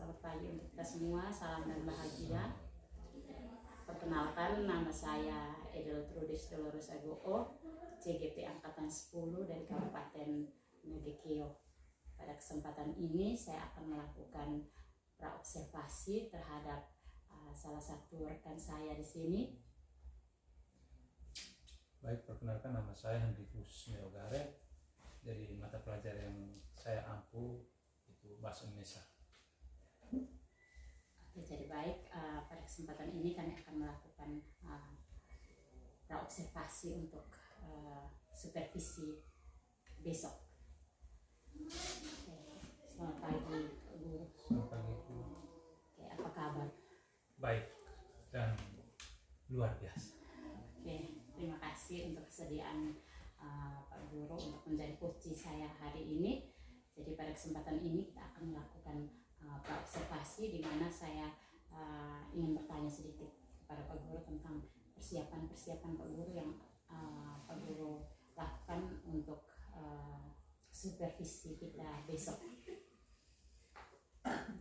Selamat pagi untuk kita semua, salam dan bahagia. Perkenalkan, nama saya Edel Trudis Dolores Ago'o, CGP Angkatan 10 dari Kabupaten Nagekeo. Pada kesempatan ini saya akan melakukan praobservasi terhadap salah satu rekan saya di sini. Baik, perkenalkan, nama saya Hendrikus Meogare. Dari mata pelajaran yang saya ampu itu bahasa Indonesia. Oke, jadi baik, pada kesempatan ini kami akan melakukan praobservasi untuk supervisi besok. Oke, selamat pagi Bu. Selamat pagi Bu. Oke, apa kabar? Baik dan luar biasa. Oke, terima kasih untuk kesediaan Pak Guru untuk menjadi coach saya hari ini. Jadi pada kesempatan ini kita akan melakukan praobservasi di mana saya ingin bertanya sedikit kepada Pak Guru tentang persiapan Pak Guru yang Pak Guru lakukan untuk supervisi kita besok.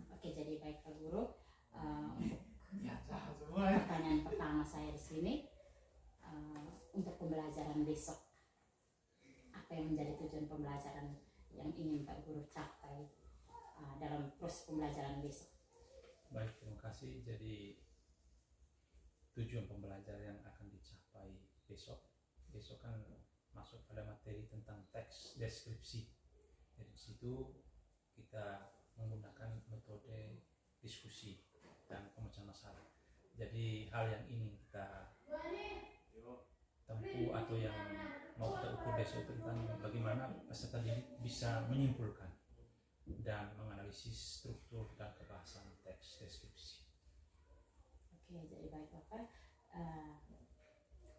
Oke, jadi baik Pak Guru, untuk pertanyaan pertama saya di sini, untuk pembelajaran besok, apa yang menjadi tujuan pembelajaran yang ingin Pak Guru capai dalam proses pembelajaran besok? Baik, terima kasih. Jadi tujuan pembelajaran yang akan dicapai besok kan masuk pada materi tentang teks deskripsi. Jadi di situ kita menggunakan metode diskusi dan pemecahan masalah. Jadi hal yang ingin kita tempuh atau yang mau kita ukur besok tentang bagaimana peserta didik bisa menyimpulkan dan menganalisis struktur dan kebahasan teks deskripsi. Oke, jadi baik Bapak,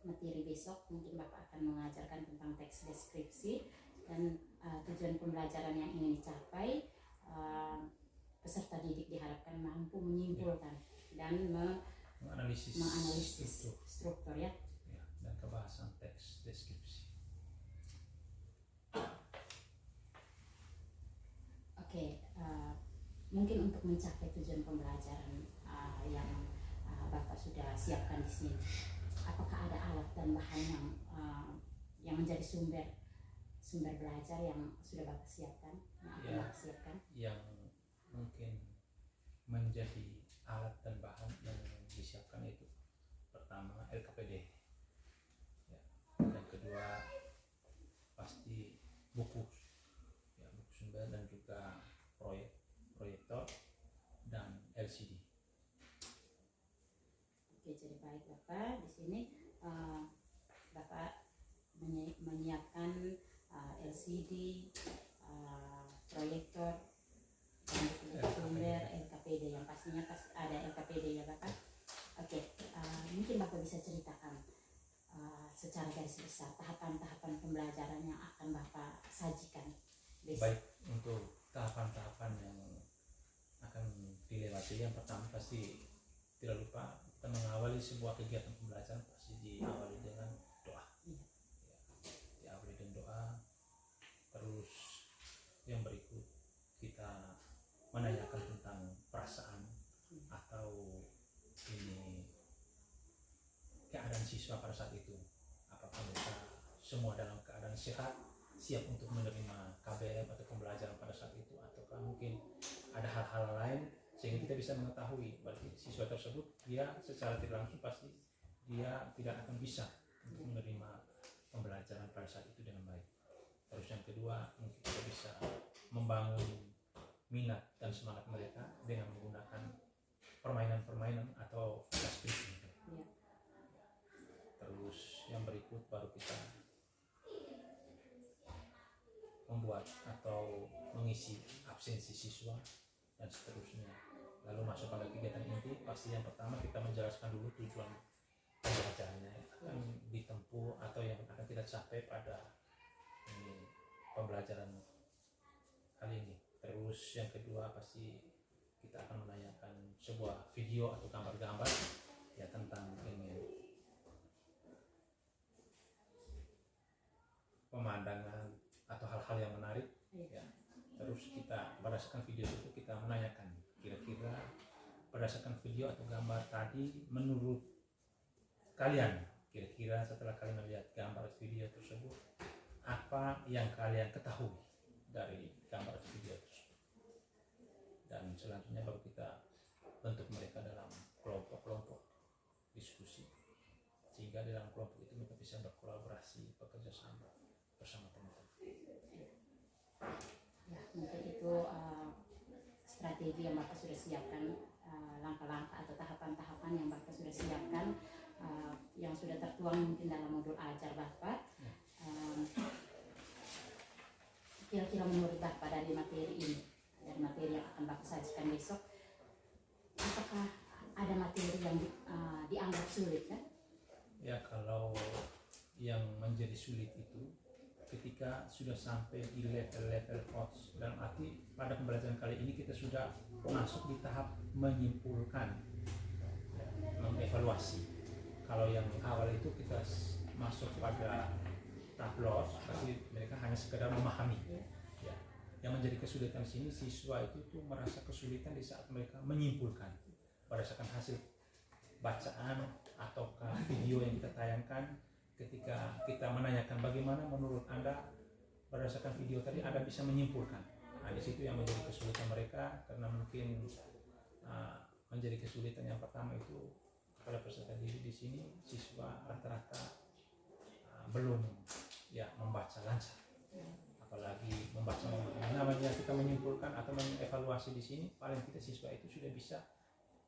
materi besok mungkin Bapak akan mengajarkan tentang teks deskripsi dan tujuan pembelajaran yang ingin dicapai, peserta didik diharapkan mampu menyimpulkan dan menganalisis struktur ya, dan kebahasan teks deskripsi. Oke, mungkin untuk mencapai tujuan pembelajaran yang Bapak sudah siapkan di sini, apakah ada alat dan bahan yang menjadi sumber belajar yang sudah Bapak siapkan, yang Bapak siapkan? Yang mungkin menjadi alat dan bahan yang disiapkan itu pertama LKPD, dan kedua pasti buku sumber dan juga proyektor dan LCD. Oke, jadi baik Bapak, di sini Bapak menyiapkan LCD, proyektor, dan sumber LKPD, yang pastinya ada LKPD ya Bapak. Oke, mungkin Bapak bisa ceritakan secara garis besar tahapan-tahapan pembelajaran yang akan Bapak sajikan besok. Baik, untuk tahapan-tahapan yang akan dilewati, yang pertama pasti tidak lupa kita mengawali sebuah kegiatan pembelajaran pasti diawali dengan doa. Diawali dengan doa. Terus yang berikut kita menanyakan tentang perasaan atau ini keadaan siswa pada saat itu. Apakah mereka semua dalam keadaan sehat, siap untuk menerima KBM atau pembelajaran pada saat itu, ataukah mungkin ada hal-hal lain sehingga kita bisa mengetahui berarti siswa tersebut dia secara tidak langsung pasti dia tidak akan bisa untuk menerima pembelajaran pada saat itu dengan baik. Terus yang kedua, mungkin kita bisa membangun minat dan semangat mereka dengan menggunakan permainan-permainan atau aktivitas. Terus yang berikut baru kita membuat atau mengisi absensi siswa dan seterusnya. Lalu masuk pada kegiatan inti, pasti yang pertama kita menjelaskan dulu tujuan pembelajarannya yang akan ditempuh atau yang akan kita capai pada pembelajaran kali ini. Terus yang kedua pasti kita akan menanyakan sebuah video atau gambar-gambar ya tentang ini pemandangan atau hal-hal yang menarik ya. Terus kita berdasarkan video itu kita menanyakan Kira-kira berdasarkan video atau gambar tadi, menurut kalian, kira-kira setelah kalian melihat gambar video tersebut, apa yang kalian ketahui dari gambar video tersebut? Dan selanjutnya baru kita bentuk mereka dalam kelompok-kelompok diskusi, sehingga dalam kelompok itu mereka bisa berkolaborasi, bekerja sama bersama teman-teman. Ya, mungkin itu strategi yang Bapak sudah siapkan, langkah-langkah atau tahapan-tahapan yang Bapak sudah siapkan, yang sudah tertuang mungkin dalam modul ajar Bapak. Kira-kira menurut Bapak dari materi ini, dari materi yang akan Bapak sajikan besok, apakah ada materi yang dianggap sulit kan? Ya, kalau yang menjadi sulit itu ketika sudah sampai di level-level coach, dalam arti pada pembelajaran kali ini kita sudah masuk di tahap menyimpulkan, mengevaluasi. Kalau yang awal itu kita masuk pada tahap loss, pasti mereka hanya sekedar memahami. Ya. Yang menjadi kesulitan di sini, siswa itu tuh merasa kesulitan di saat mereka menyimpulkan berdasarkan hasil bacaan atau video yang kita tayangkan. Ketika kita menanyakan bagaimana menurut Anda berdasarkan video tadi, Anda bisa menyimpulkan. Nah, di situ yang menjadi kesulitan mereka, karena mungkin menjadi kesulitan yang pertama itu pada peserta didik di sini, siswa rata-rata belum ya membaca lancar, apalagi membaca memahami. Namanya kita menyimpulkan atau mengevaluasi di sini, paling tidak siswa itu sudah bisa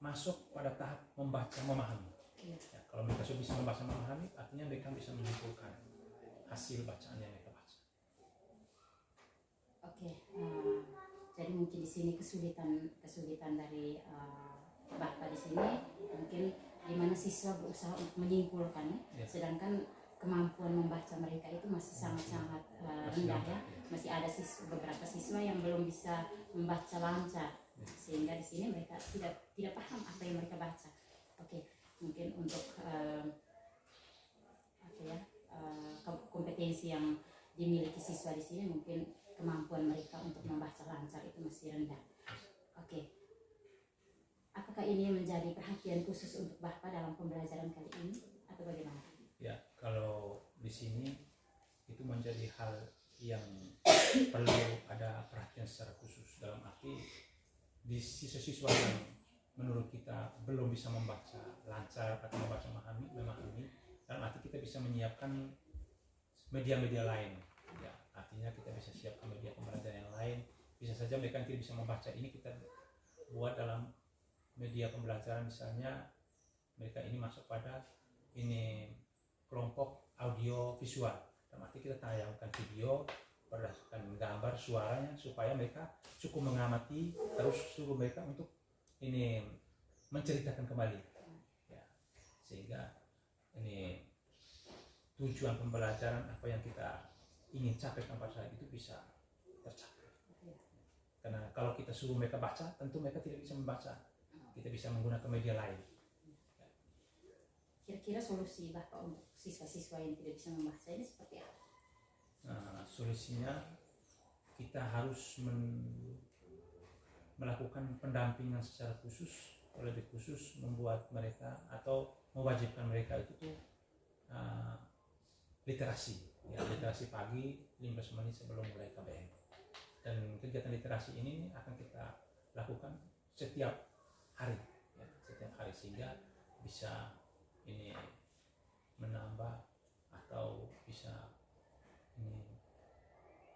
masuk pada tahap membaca memahami. Ya, kalau mereka sudah bisa membaca memahami, artinya mereka bisa menyimpulkan hasil bacaan yang mereka baca. Oke, jadi mungkin di sini kesulitan dari Bapak di sini mungkin di mana siswa berusaha untuk menyimpulkan, ya. Sedangkan kemampuan membaca mereka itu masih sangat-sangat rendah, ya. Masih ada beberapa siswa yang belum bisa membaca lancar, sehingga di sini mereka tidak paham apa yang mereka baca. Oke, mungkin untuk kompetensi yang dimiliki siswa di sini, mungkin kemampuan mereka untuk membaca lancar itu masih rendah. Oke, apakah ini menjadi perhatian khusus untuk Bapak dalam pembelajaran kali ini atau bagaimana? Ya, kalau di sini itu menjadi hal yang perlu ada perhatian secara khusus, dalam arti di siswa-siswa yang menurut kita belum bisa membaca lancar atau membaca memahami, dalam arti kita bisa menyiapkan media-media lain. Ya, artinya kita bisa siapkan media pembelajaran yang lain. Bisa saja mereka yang tidak bisa membaca ini kita buat dalam media pembelajaran, misalnya mereka ini masuk pada ini kelompok audio visual. Dalam arti kita tayangkan video berdasarkan gambar suaranya supaya mereka cukup mengamati, terus suruh mereka untuk ini menceritakan kembali, ya, sehingga ini tujuan pembelajaran apa yang kita ingin capai pada saat itu bisa tercapai. Karena kalau kita suruh mereka baca, tentu mereka tidak bisa membaca. Kita bisa menggunakan media lain. Kira-kira solusi Bapak untuk siswa-siswa yang tidak bisa membaca ini seperti apa? Nah, solusinya kita harus melakukan pendampingan secara khusus, lebih khusus membuat mereka atau mewajibkan mereka itu tuh literasi, ya, literasi pagi 15 menit sebelum mulai KBM. Dan kegiatan literasi ini akan kita lakukan setiap hari, ya, setiap hari, sehingga bisa ini menambah atau bisa ini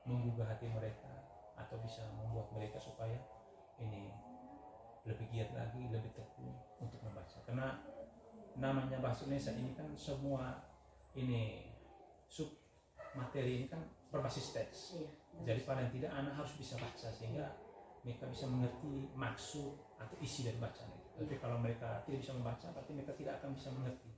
menggugah hati mereka, atau bisa membuat mereka supaya ini lebih giat lagi, lebih tekun untuk membaca. Karena namanya bahasa Indonesia ini kan semua ini sub materi ini kan berbasis teks. Iya. Jadi paling tidak anak harus bisa baca sehingga mereka bisa mengerti maksud atau isi dari bacaan itu. Tapi kalau mereka tidak bisa membaca, berarti mereka tidak akan bisa mengerti.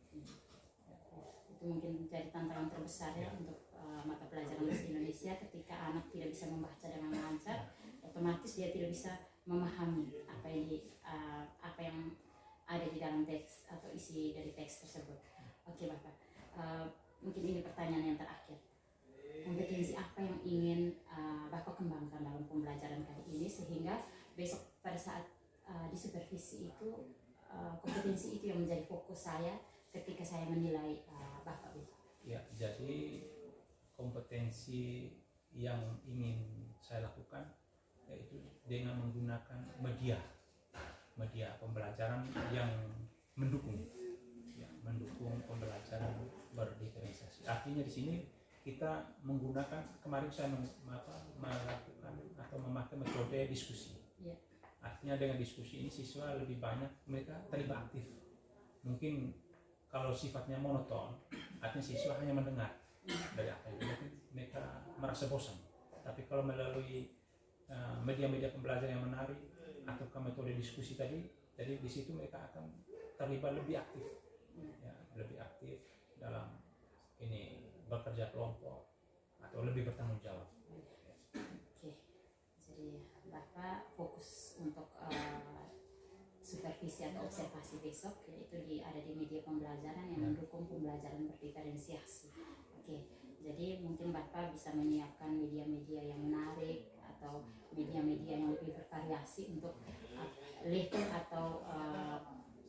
Itu mungkin menjadi tantangan terbesar, ya, untuk mata pelajaran bahasa Indonesia. Ketika anak tidak bisa membaca dengan lancar, otomatis dia tidak bisa memahami apa yang ada di dalam teks atau isi dari teks tersebut. Oke, Bapak, mungkin ini pertanyaan yang terakhir. Kompetensi apa yang ingin Bapak kembangkan dalam pembelajaran kali ini sehingga besok pada saat di supervisi itu kompetensi itu yang menjadi fokus saya ketika saya menilai Bapak besok. Ya, jadi kompetensi yang ingin saya lakukan yaitu dengan menggunakan media pembelajaran yang mendukung pembelajaran berdiferensiasi. Artinya di sini kita menggunakan, kemarin saya melakukan atau memakai metode diskusi. Ya. Artinya dengan diskusi ini siswa lebih banyak mereka terlibat aktif. Mungkin kalau sifatnya monoton, artinya siswa hanya mendengar dari apa itu, mungkin mereka merasa bosan. Tapi kalau melalui media-media pembelajaran yang menarik atau metode diskusi tadi, jadi di situ mereka akan terlibat lebih aktif, ya, lebih aktif dalam ini bekerja kelompok atau lebih bertanggung jawab. Oke, jadi Bapak fokus untuk supervisi atau observasi besok, yaitu ada di media pembelajaran yang mendukung pembelajaran berdiferensiasi. Oke, jadi mungkin Bapak bisa menyiapkan media-media yang menarik atau media-media yang lebih bervariasi untuk level atau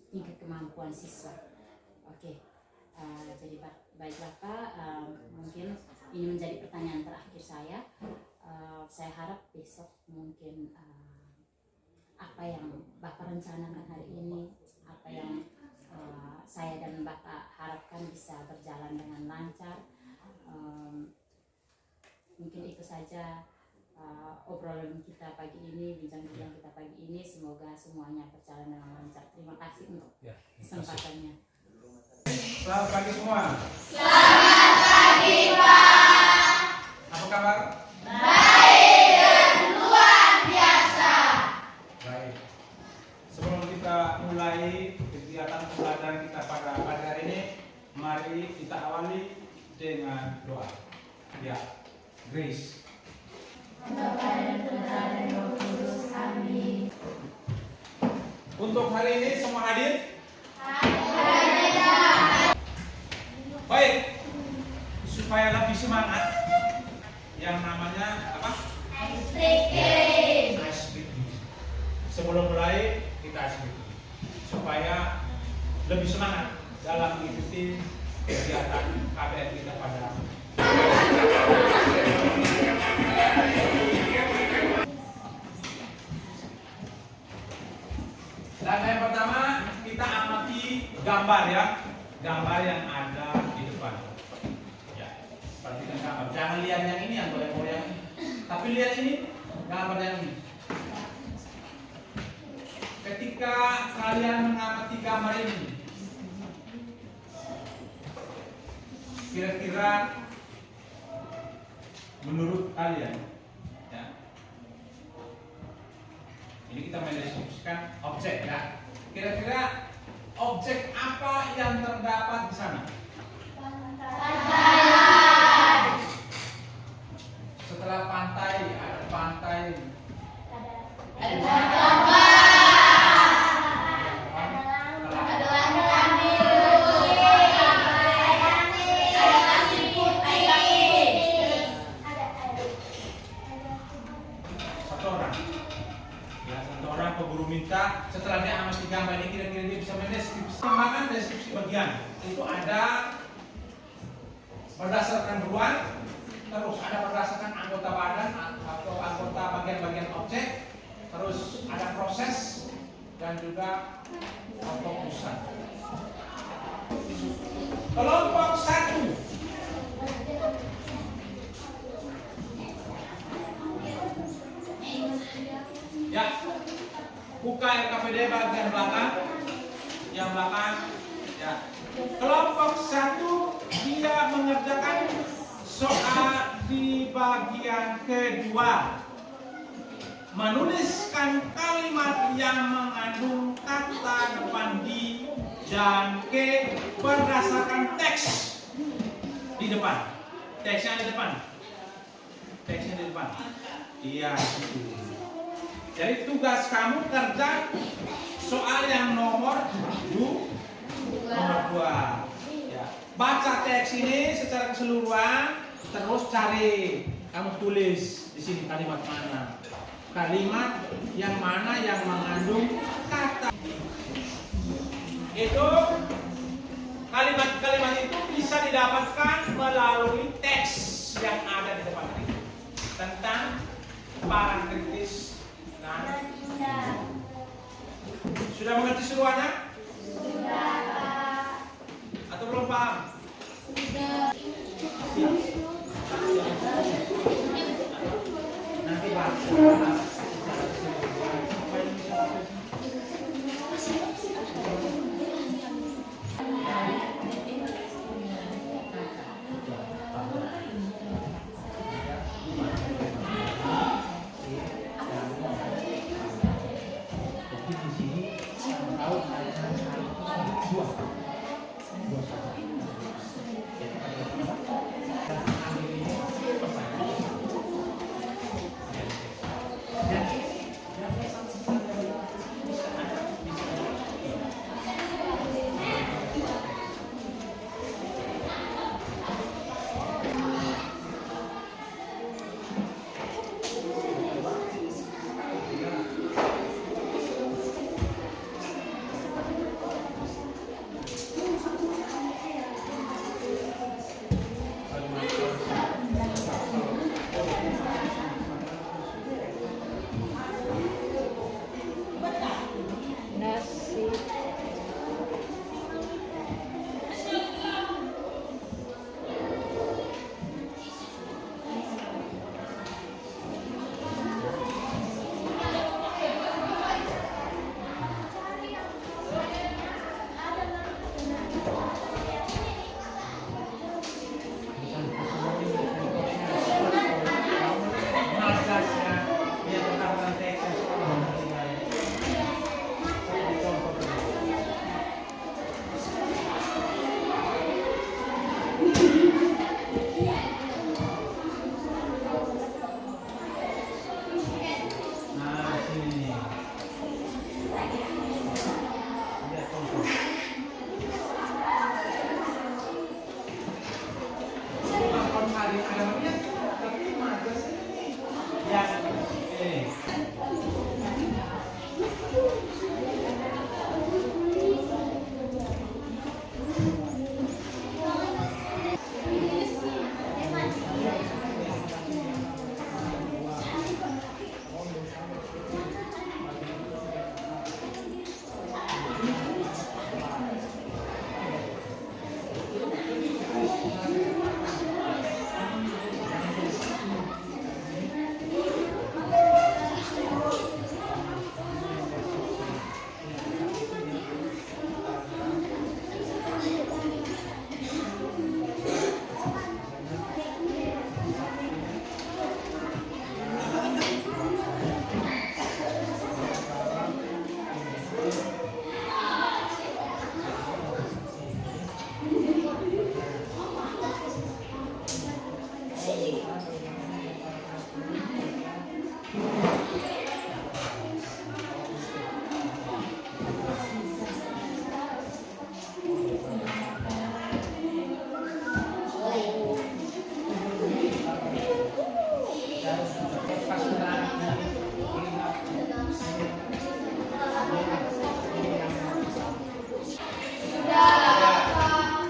tingkat kemampuan siswa. Oke, jadi baik Bapak, mungkin ini menjadi pertanyaan terakhir saya. Saya harap besok mungkin apa yang Bapak rencanakan hari ini, apa yang saya dan Bapak harapkan bisa berjalan dengan lancar. Mungkin itu saja obrolan kita pagi ini, bincang-bincang kita pagi ini. Semoga semuanya berjalan dengan lancar. Terima kasih untuk kesempatannya. Selamat pagi semua. Selamat pagi, Pak. Apa kabar? Baik dan luar biasa. Baik. Sebelum kita mulai kegiatan pembelajaran kita pada pagi hari ini, mari kita awali dengan doa. Ya, Grace. Untuk hari ini semua hadir? Baik, supaya lebih semangat, yang namanya apa? Ice breaking. Sebelum mulai kita ice breaking, supaya lebih semangat dalam mengikuti kegiatan KBR kita pada dan yang pertama kita amati gambar ya, gambar yang ada di depan. Ya, perhatikan gambar. Jangan lihat yang ini yang goyang-goyang, tapi lihat ini gambar yang ini. Ketika kalian mengamati gambar ini, kira-kira menurut kalian, ya, ini kita mendeskripsikan objek ya. Kira-kira objek apa yang terdapat di sana? Pantai. Setelah pantai ada pantai. Ada gambar. Ada langit biru. Ada pasir putih. Satu orang. Ya, satu orang pemburu minta. Setelah dia amati gambar ini, kira-kira dia bisa mendeskripsi. Pengembangan deskripsi bagian itu ada berdasarkan ruang, terus ada berdasarkan anggota badan atau anggota bagian-bagian objek, terus ada proses dan juga fokusan. Kelompok 1. Ya, buka RKPD bagian belakang, yang belakang. Ya, kelompok 1 dia mengerjakan soal di bagian kedua. Menuliskan kalimat yang mengandung kata depan di dan ke berdasarkan teks di depan. Teksnya di depan. Teksnya di depan. Iya, itu. Jadi tugas kamu kerja soal yang nomor 2. Ya. Baca teks ini secara keseluruhan, terus cari, kamu tulis di sini kalimat mana. kalimat yang mana yang mengandung kata. Itu kalimat-kalimat itu bisa didapatkan melalui teks yang ada di depan kita tentang Parangtritis. Nah, sudah mengerti seluruhnya? Sudah. Atau belum paham? Sudah. Nanti bahas.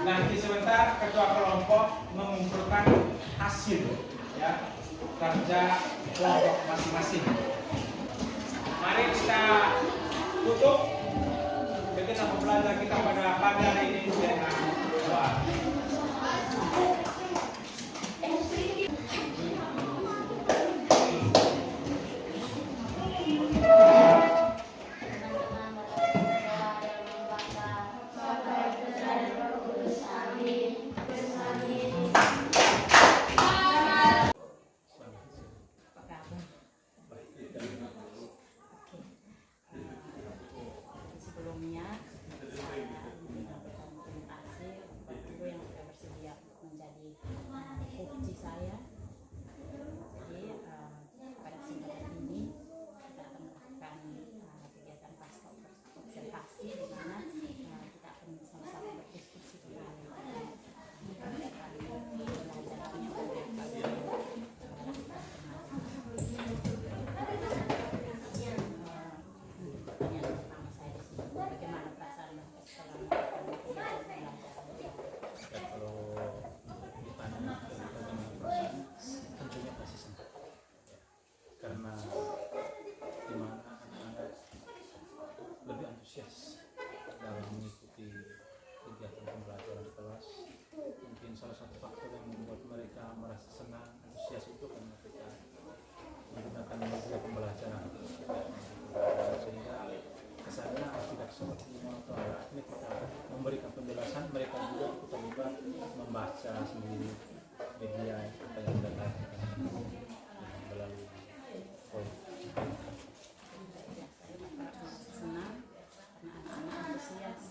Nanti sebentar ketua kelompok mengumpulkan hasil ya kerja kelompok masing-masing. Mari kita tutup kegiatan pembelajaran kita pada pagi hari ini dengan doa. Sebelumnya saya menyampaikan terima kasih untuk guru yang merasa senang, antusias itu karena kita menggunakan media pembelajaran, sehingga kesannya tidak seperti monoton. Artinya kita memberikan penjelasan, mereka juga ikut terlibat membaca sendiri media apa yang kita lakukan melalui senang karena anak-anak antusias.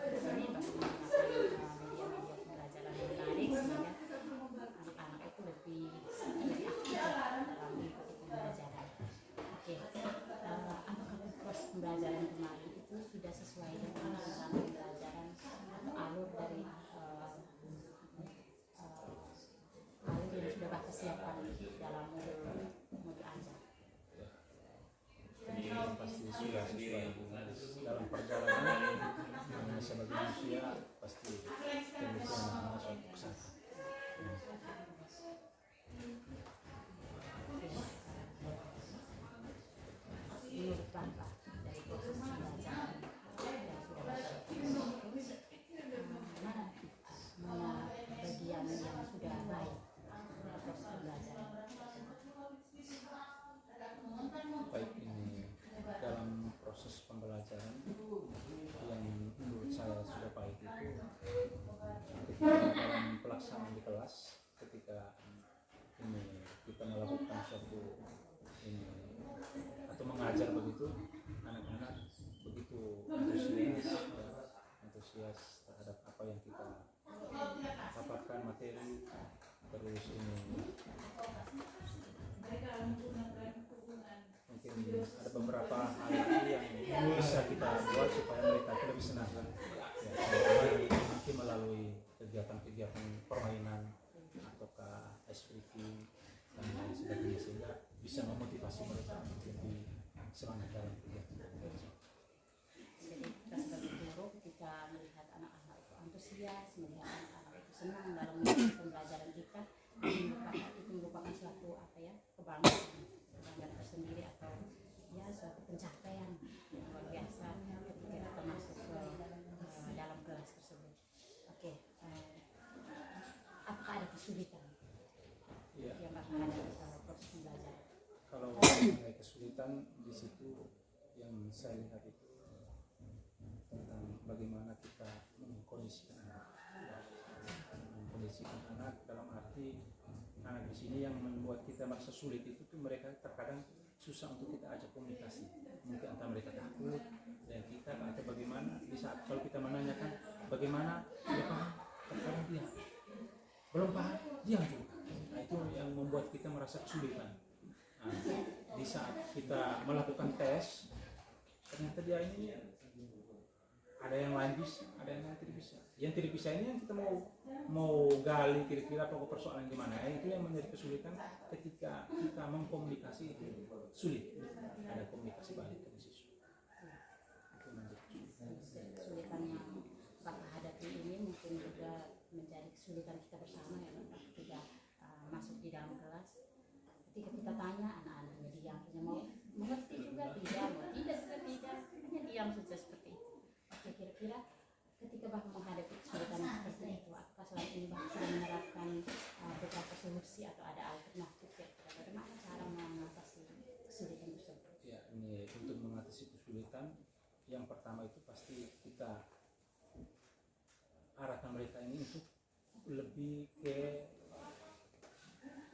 Ini menggunakan media-media pembelajaran yang menarik sehingga anak-anak itu lebih aktif dalam mengikuti pembelajaran. Oke, apakah proses pembelajaran kemarin itu sudah sesuai dengan rencana pembelajaran atau alur dari alur yang sudah Bapak siapkan dalam modul ajar? ini pasti sudah sesuai dalam perjalanan sebagai manusia, pasti demikian namanya suatu kesalahan. Menurut Bapak dari proses pembelajaran yang sudah Bapak mana bagian yang sudah baik dalam proses pembelajaran? Baik, ini dalam proses pembelajaran yang menurut saya sudah baik itu ketika dalam pelaksanaan di kelas, ketika ini kita melakukan suatu ini atau mengajar begitu, anak-anak begitu antusias terhadap apa yang kita paparkan materi, terus ini mungkin ada beberapa hal yang bisa kita buat supaya mereka itu lebih senang ya, nanti melalui kegiatan-kegiatan permainan ataukah SPV dan lain sebagainya, sehingga bisa memotivasi mereka untuk lebih semangat dalam kegiatan. Jadi kita sebagai guru ketika melihat anak-anak itu antusias, melihat anak-anak itu senang dalam mengikuti pembelajaran kita, itu merupakan suatu kebanggaan tersendiri atau ya suatu pencapaian yang luar biasa ketika kita masuk ke dalam kelas tersebut. Oke, apakah ada kesulitan yang Bapak hadapi dalam proses pembelajaran? Kalau mengenai kesulitan di situ yang saya lihat itu tentang bagaimana kita mengkondisikan anak dalam arti anak di sini yang membuat kita merasa sulit itu tuh mereka terkadang susah untuk kita ajak komunikasi, mungkin antara mereka takut dan kita atau bagaimana di saat kalau kita menanyakan bagaimana dia paham, terkadang dia belum paham, dia juga. Nah, itu yang membuat kita merasa kesulitan. Nah, di saat kita melakukan tes, ternyata dia ini ada yang lain bisa, ada yang lain tidak bisa. Yang tidak bisa ini yang kita mau gali kira-kira pokok persoalan gimana. Itu yang menjadi kesulitan ketika kita mengkomunikasi itu sulit. Ada komunikasi balik dari siswa. Itu menjadi Kesulitan yang Bapak hadapi ini mungkin juga menjadi kesulitan kita bersama ya Bapak ketika masuk di dalam kelas. Ketika kita tanya anak-anaknya diam, mau mengerti juga tidak, mau tidak juga tidak, hanya diam saja seperti itu. Oke, kira-kira ketika Bapak menghadapi kesulitan seperti itu, apakah selain ini Bapak sudah menerapkan beberapa solusi atau ada alternatif kira-kira bagaimana cara mengatasi kesulitan tersebut? Ya, ini untuk mengatasi kesulitan yang pertama itu pasti kita arahkan mereka ini untuk lebih ke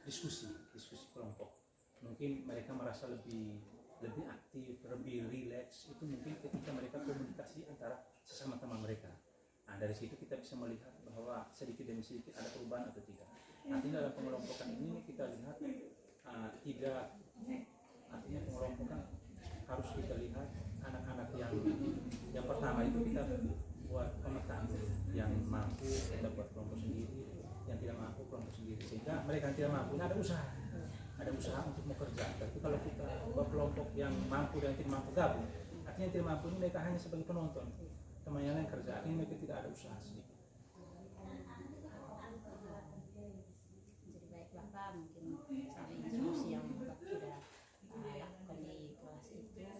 diskusi kelompok. Mungkin mereka merasa lebih aktif, lebih rileks itu mungkin ketika mereka komunikasi antara sesama teman mereka. Nah, dari situ kita bisa melihat bahwa sedikit demi sedikit ada perubahan atau tidak. Artinya dalam pengelompokan ini kita lihat tidak, artinya pengelompokan harus kita lihat anak-anak yang pertama itu kita buat pemetaan dulu, yang mampu kita buat kelompok sendiri, yang tidak mampu kelompok sendiri, sehingga mereka yang tidak mampu ada usaha untuk bekerja. Tapi kalau kita buat kelompok yang mampu dan tidak mampu gabung, artinya yang tidak mampu ini mereka hanya sebagai penonton, teman yang lain kerja, artinya mereka tidak ada usaha sedikit. Jadi baik Bapak, mungkin selama ini solusi yang Bapak sudah lakukan di kelas itu sudah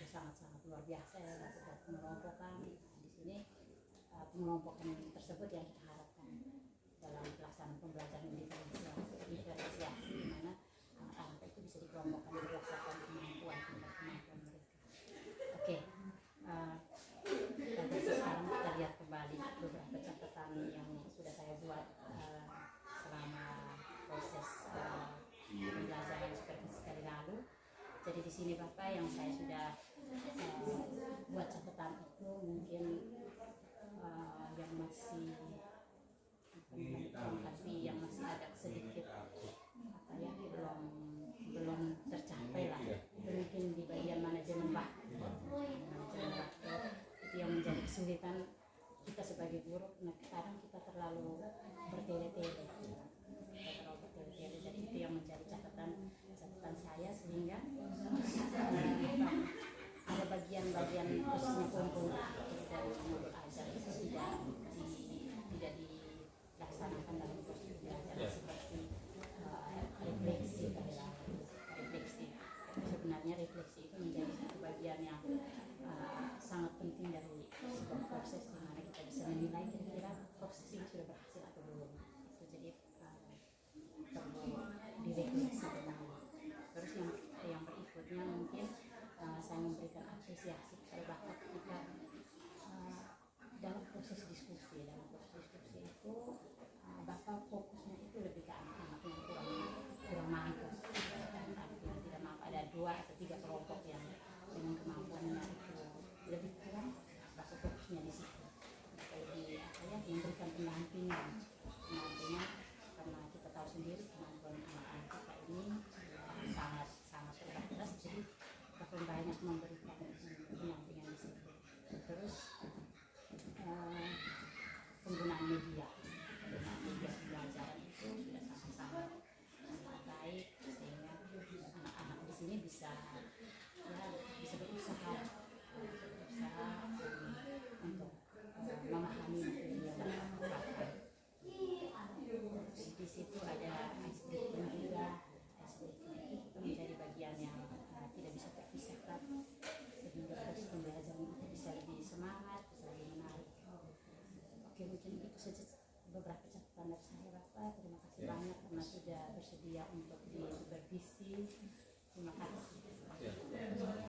sangat-sangat luar biasa ya Bapak, pengelompokan. Di sini pengelompokan tersebut yang kita harapkan dalam pelaksanaan pembelajaran diferensiasi di mana anak itu bisa dikelompokkan berdasarkan kemampuan mereka. Oke, sekarang kita lihat kembali beberapa catatan yang sudah saya buat selama proses pembelajaran supervisi kali lalu. Jadi di sini Bapak yang saya sudah buat catatan itu mungkin yang masih tapi yang masih agak sedikit apa ya belum tercapai lah. Itu mungkin di bagian manajemen waktu. Itu yang menjadi kesulitan kita sebagai guru. Nah, kadang kita terlalu bertele-tele. Jadi itu yang menjadi catatan saya sehingga ada bagian-bagian khususnya kelompok dari modul ajar itu tidak dilaksanakan dalam proses belajar seperti refleksi refleksi. Sebenarnya refleksi itu menjadi satu bagian yang sangat penting dari sebuah proses di mana kita bisa menilai kira-kira proses ini sudah berhasil atau belum. Itu jadi perlu direfleksi kembali. Terus yang berikutnya mungkin saya memberikan apresiasi kepada Bapak ketika dalam proses diskusi. Dalam proses diskusi itu Bapak fokusnya itu lebih ke anak-anak yang kurang mampu. Yang tidak mampu, ada 2 atau 3 kelompok yang dengan kemampuannya itu lebih kurang. Bapak fokusnya di situ. Lebih memberikan pendampingan karena kita tahu sendiri kemampuan anak-anak kita ini sangat terbatas, jadi Bapak banyak memberikan pendampingan di situ. Terus penggunaan media pembelajaran itu sudah sangat baik sehingga anak-anak di sini bisa berusaha